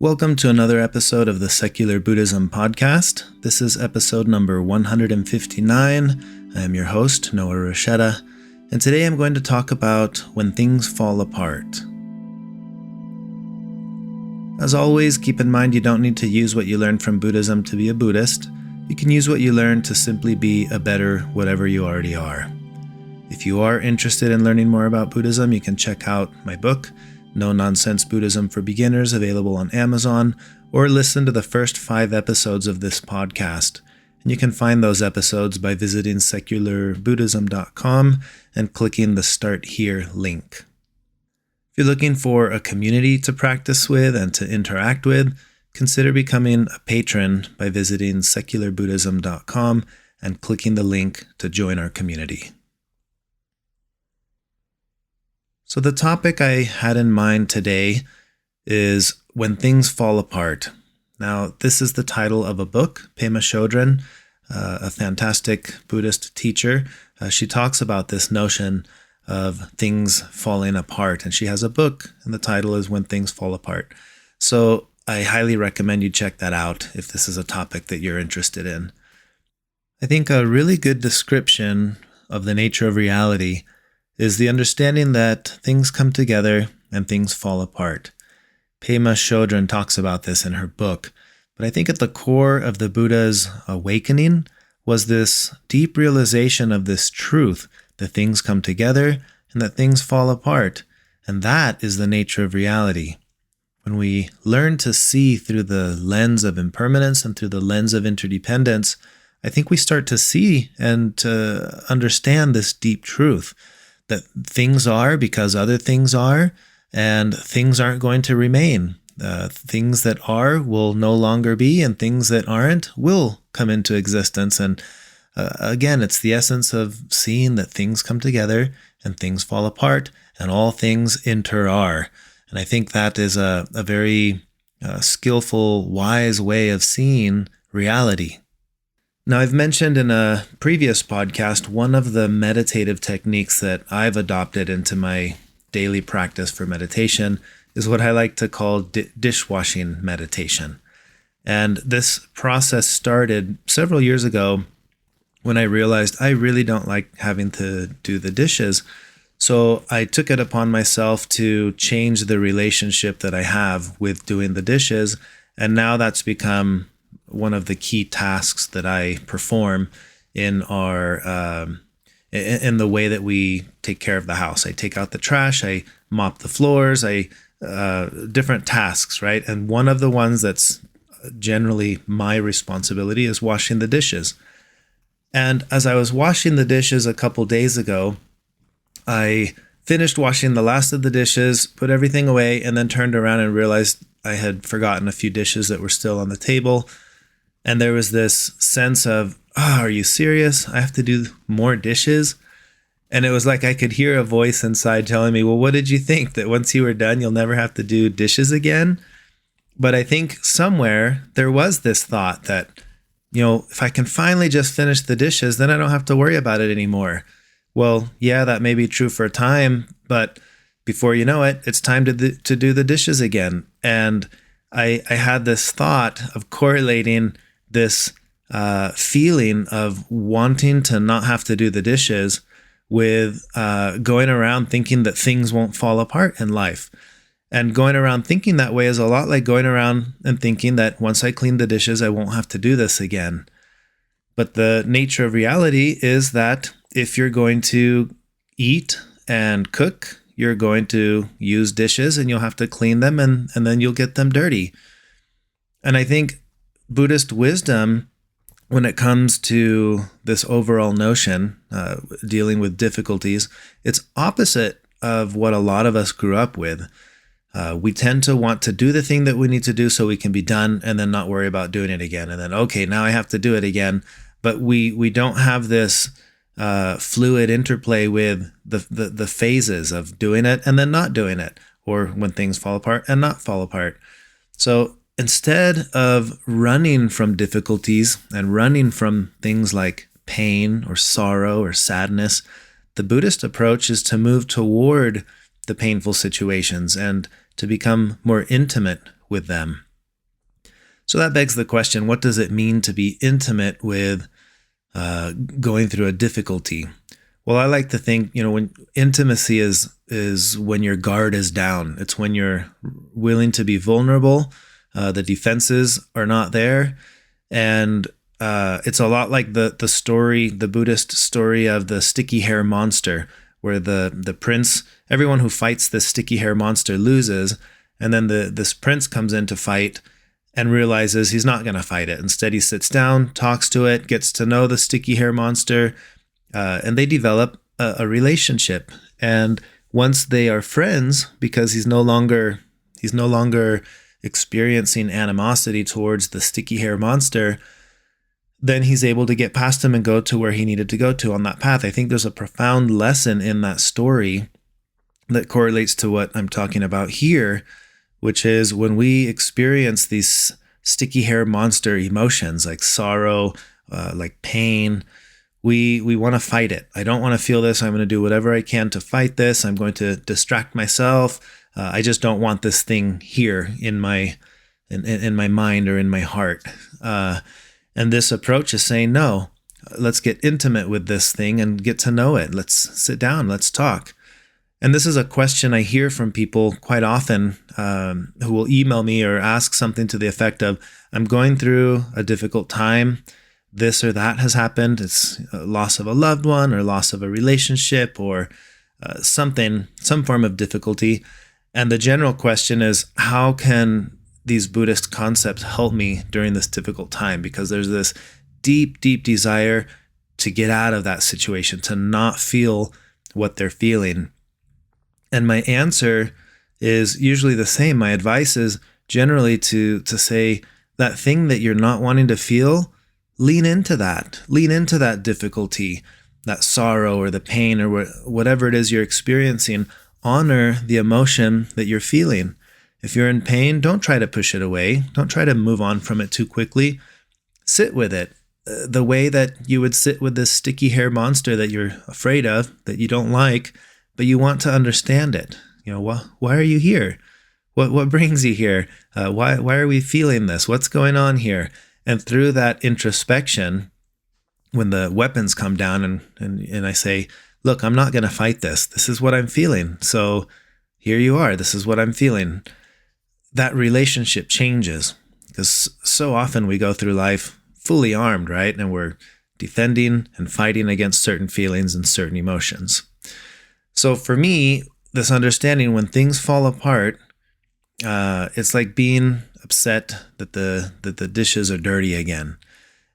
Welcome to another episode of the Secular Buddhism Podcast. This is episode number 159. I am your host, Noah Rochetta, and today I'm going to talk about when things fall apart. As always, keep in mind you don't need to use what you learned from Buddhism to be a Buddhist. You can use what you learned to simply be a better whatever you already are. If you are interested in learning more about Buddhism, you can check out my book, No Nonsense Buddhism for Beginners, available on Amazon, or listen to the first 5 episodes of this podcast. And you can find those episodes by visiting secularbuddhism.com and clicking the Start Here link. If you're looking for a community to practice with and to interact with, consider becoming a patron by visiting secularbuddhism.com and clicking the link to join our community. So the topic I had in mind today is when things fall apart. Now, this is the title of a book. Pema Chodron, a fantastic Buddhist teacher, she talks about this notion of things falling apart. And she has a book, and the title is When Things Fall Apart. So I highly recommend you check that out if this is a topic that you're interested in. I think a really good description of the nature of reality is the understanding that things come together and things fall apart. Pema Chodron talks about this in her book, but I think at the core of the Buddha's awakening was this deep realization of this truth, that things come together and that things fall apart, and that is the nature of reality. When we learn to see through the lens of impermanence and through the lens of interdependence, I think we start to see and to understand this deep truth, that things are because other things are, and things aren't going to remain. Things that are will no longer be, and things that aren't will come into existence. And again, it's the essence of seeing that things come together and things fall apart, and all things inter-are. And I think that is a very skillful, wise way of seeing reality. Now, I've mentioned in a previous podcast, one of the meditative techniques that I've adopted into my daily practice for meditation is what I like to call dishwashing meditation. And this process started several years ago when I realized I really don't like having to do the dishes. So I took it upon myself to change the relationship that I have with doing the dishes. And now that's become one of the key tasks that I perform in our in the way that we take care of the house. I take out the trash, I mop the floors, different tasks, right? And one of the ones that's generally my responsibility is washing the dishes. And as I was washing the dishes a couple days ago, I finished washing the last of the dishes, put everything away, and then turned around and realized I had forgotten a few dishes that were still on the table. And there was this sense of, are you serious? I have to do more dishes? And it was like I could hear a voice inside telling me, well, what did you think? That once you were done, you'll never have to do dishes again? But I think somewhere there was this thought that, if I can finally just finish the dishes, then I don't have to worry about it anymore. Well, yeah, that may be true for a time, but before you know it, it's time to do the dishes again. And I had this thought of correlating this feeling of wanting to not have to do the dishes with going around thinking that things won't fall apart in life. And going around thinking that way is a lot like going around and thinking that once I clean the dishes, I won't have to do this again. But the nature of reality is that if you're going to eat and cook, you're going to use dishes and you'll have to clean them and then you'll get them dirty. And I think Buddhist wisdom, when it comes to this overall notion, dealing with difficulties, it's opposite of what a lot of us grew up with. We tend to want to do the thing that we need to do so we can be done and then not worry about doing it again. And then, okay, now I have to do it again. But we don't have this fluid interplay with the phases of doing it and then not doing it, or when things fall apart and not fall apart. So instead of running from difficulties and running from things like pain or sorrow or sadness, the Buddhist approach is to move toward the painful situations and to become more intimate with them. So that begs the question, what does it mean to be intimate with going through a difficulty? Well, I like to think, when intimacy is when your guard is down. It's when you're willing to be vulnerable. The defenses are not there. And it's a lot like the story, the Buddhist story of the sticky hair monster, where the prince, everyone who fights this sticky hair monster loses. And then this prince comes in to fight and realizes he's not going to fight it. Instead, he sits down, talks to it, gets to know the sticky hair monster, and they develop a relationship. And once they are friends, because he's no longer experiencing animosity towards the sticky hair monster, then he's able to get past him and go to where he needed to go to on that path. I think there's a profound lesson in that story that correlates to what I'm talking about here, which is when we experience these sticky hair monster emotions like sorrow, like pain, we want to fight it. I don't want to feel this. I'm going to do whatever I can to fight this. I'm going to distract myself. I just don't want this thing here in my mind or in my heart. And this approach is saying, no, let's get intimate with this thing and get to know it. Let's sit down. Let's talk. And this is a question I hear from people quite often who will email me or ask something to the effect of, I'm going through a difficult time. This or that has happened. It's a loss of a loved one or loss of a relationship or some form of difficulty. And the general question is, how can these Buddhist concepts help me during this difficult time? Because there's this deep, deep desire to get out of that situation, to not feel what they're feeling. And my answer is usually the same. My advice is generally to say that thing that you're not wanting to feel, lean into that. Lean into that difficulty, that sorrow or the pain or whatever it is you're experiencing. Honor the emotion that you're feeling. If you're in pain, don't try to push it away. Don't try to move on from it too quickly. Sit with it the way that you would sit with this sticky hair monster that you're afraid of, that you don't like, but you want to understand it. Why are you here? What brings you here? Why are we feeling this? What's going on here? And through that introspection, when the weapons come down and I say, look, I'm not going to fight this. This is what I'm feeling. So here you are. This is what I'm feeling. That relationship changes, because so often we go through life fully armed, right? And we're defending and fighting against certain feelings and certain emotions. So for me, this understanding, when things fall apart, it's like being upset that the dishes are dirty again.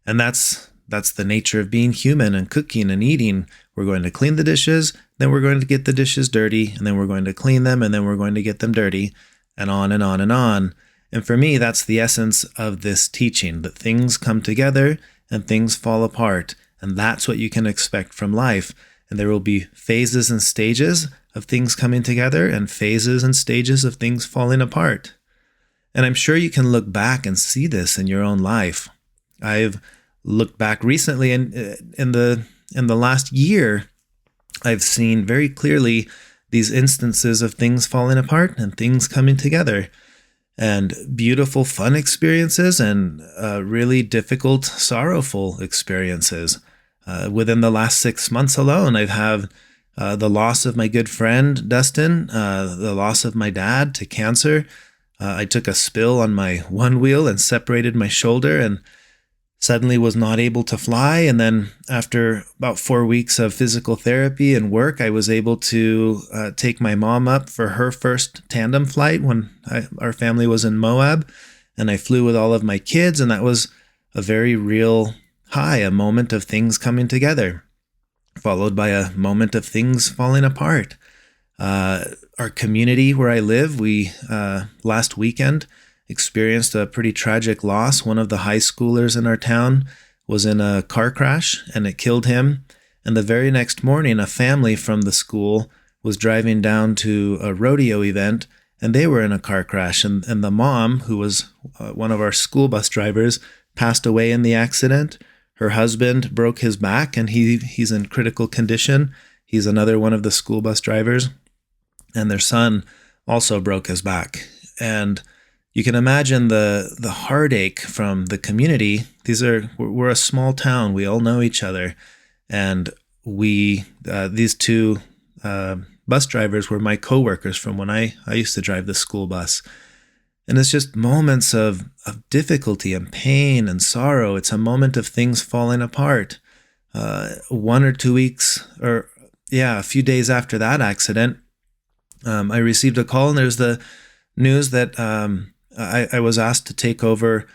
And that's the nature of being human and cooking and eating. We're going to clean the dishes, then we're going to get the dishes dirty, and then we're going to clean them, and then we're going to get them dirty, and on and on and on. And for me, that's the essence of this teaching, that things come together and things fall apart. And that's what you can expect from life. And there will be phases and stages of things coming together and phases and stages of things falling apart. And I'm sure you can look back and see this in your own life. I've looked back recently, and in the last year, I've seen very clearly these instances of things falling apart and things coming together, and beautiful, fun experiences and really difficult, sorrowful experiences. Within the last 6 months alone, I've had the loss of my good friend, Dustin, the loss of my dad to cancer. I took a spill on my one wheel and separated my shoulder and suddenly was not able to fly. And then after about 4 weeks of physical therapy and work, I was able to take my mom up for her first tandem flight when our family was in Moab. And I flew with all of my kids, and that was a very real high, a moment of things coming together, followed by a moment of things falling apart. Our community where I live, we last weekend experienced a pretty tragic loss. One of the high schoolers in our town was in a car crash and it killed him. And the very next morning, a family from the school was driving down to a rodeo event, and they were in a car crash. And the mom, who was one of our school bus drivers, passed away in the accident. Her husband broke his back, and he's in critical condition. He's another one of the school bus drivers. And their son also broke his back. And You can imagine the heartache from the community. We're a small town. We all know each other. And these two bus drivers were my coworkers from when I used to drive the school bus. And it's just moments of difficulty and pain and sorrow. It's a moment of things falling apart. 1 or 2 weeks, a few days after that accident, I received a call, and there's the news that I was asked to take over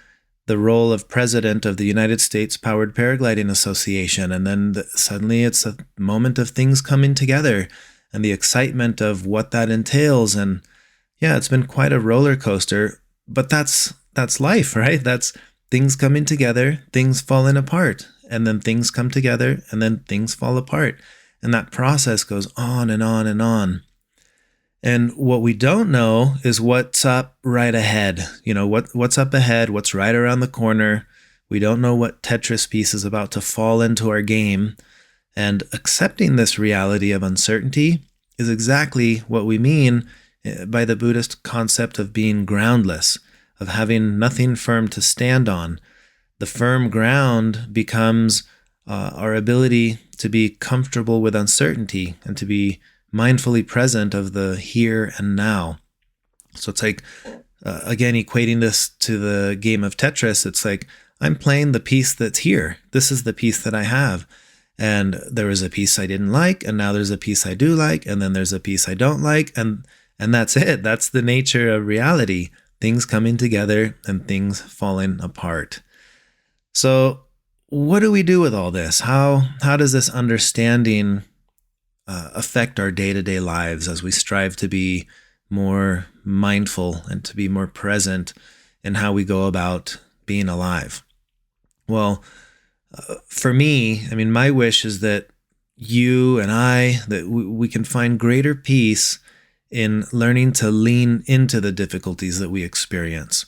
the role of president of the United States Powered Paragliding Association. And then suddenly it's a moment of things coming together and the excitement of what that entails. And yeah, it's been quite a roller coaster, but that's life, right? That's things coming together, things falling apart, and then things come together, and then things fall apart. And that process goes on and on and on. And what we don't know is what's up right ahead. What's up ahead, what's right around the corner. We don't know what Tetris piece is about to fall into our game. And accepting this reality of uncertainty is exactly what we mean by the Buddhist concept of being groundless, of having nothing firm to stand on. The firm ground becomes our ability to be comfortable with uncertainty and to be mindfully present of the here and now. So it's like, again, equating this to the game of Tetris, it's like, I'm playing the piece that's here. This is the piece that I have. And there was a piece I didn't like, and now there's a piece I do like, and then there's a piece I don't like, and that's it. That's the nature of reality. Things coming together and things falling apart. So what do we do with all this? How does this understanding affect our day-to-day lives as we strive to be more mindful and to be more present in how we go about being alive? Well, for me, my wish is that you and that we can find greater peace in learning to lean into the difficulties that we experience,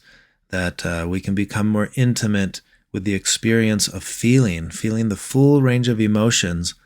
that we can become more intimate with the experience of feeling the full range of emotions,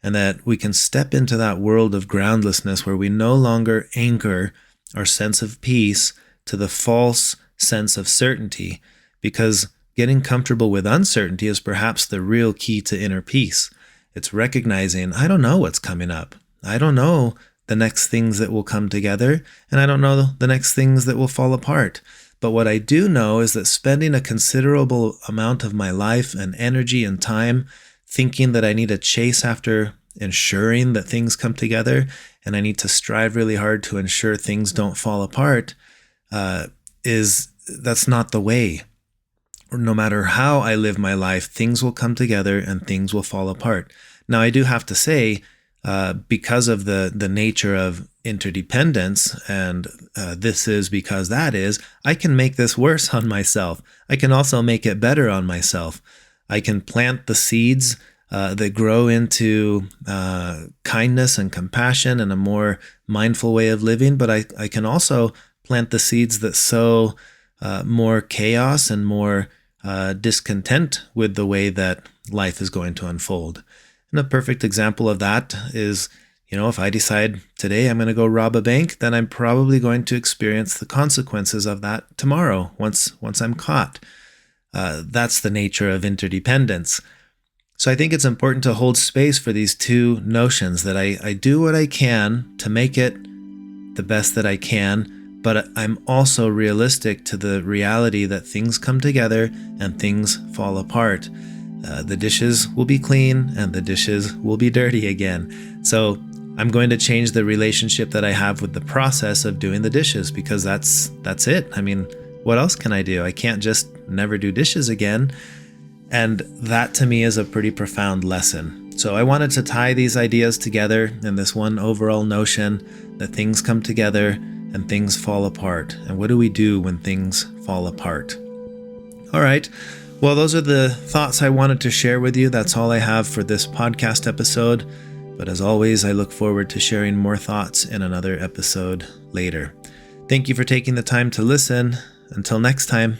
and that we can step into that world of groundlessness where we no longer anchor our sense of peace to the false sense of certainty, because getting comfortable with uncertainty is perhaps the real key to inner peace. It's recognizing, I don't know what's coming up. I don't know the next things that will come together, and I don't know the next things that will fall apart. But what I do know is that spending a considerable amount of my life and energy and time thinking that I need to chase after ensuring that things come together, and I need to strive really hard to ensure things don't fall apart, that's not the way. Or no matter how I live my life, things will come together and things will fall apart. Now, I do have to say, because of the nature of interdependence, and this is because that is, I can make this worse on myself. I can also make it better on myself. I can plant the seeds that grow into kindness and compassion and a more mindful way of living, but I can also plant the seeds that sow more chaos and more discontent with the way that life is going to unfold. And a perfect example of that is, if I decide today I'm going to go rob a bank, then I'm probably going to experience the consequences of that tomorrow once I'm caught. That's the nature of interdependence. So I think it's important to hold space for these two notions, that I do what I can to make it the best that I can, but I'm also realistic to the reality that things come together and things fall apart. The dishes will be clean and the dishes will be dirty again. So I'm going to change the relationship that I have with the process of doing the dishes, because that's it. What else can I do? I can't just never do dishes again. And that to me is a pretty profound lesson. So I wanted to tie these ideas together in this one overall notion that things come together and things fall apart. And what do we do when things fall apart? All right. Well, those are the thoughts I wanted to share with you. That's all I have for this podcast episode. But as always, I look forward to sharing more thoughts in another episode later. Thank you for taking the time to listen. Until next time.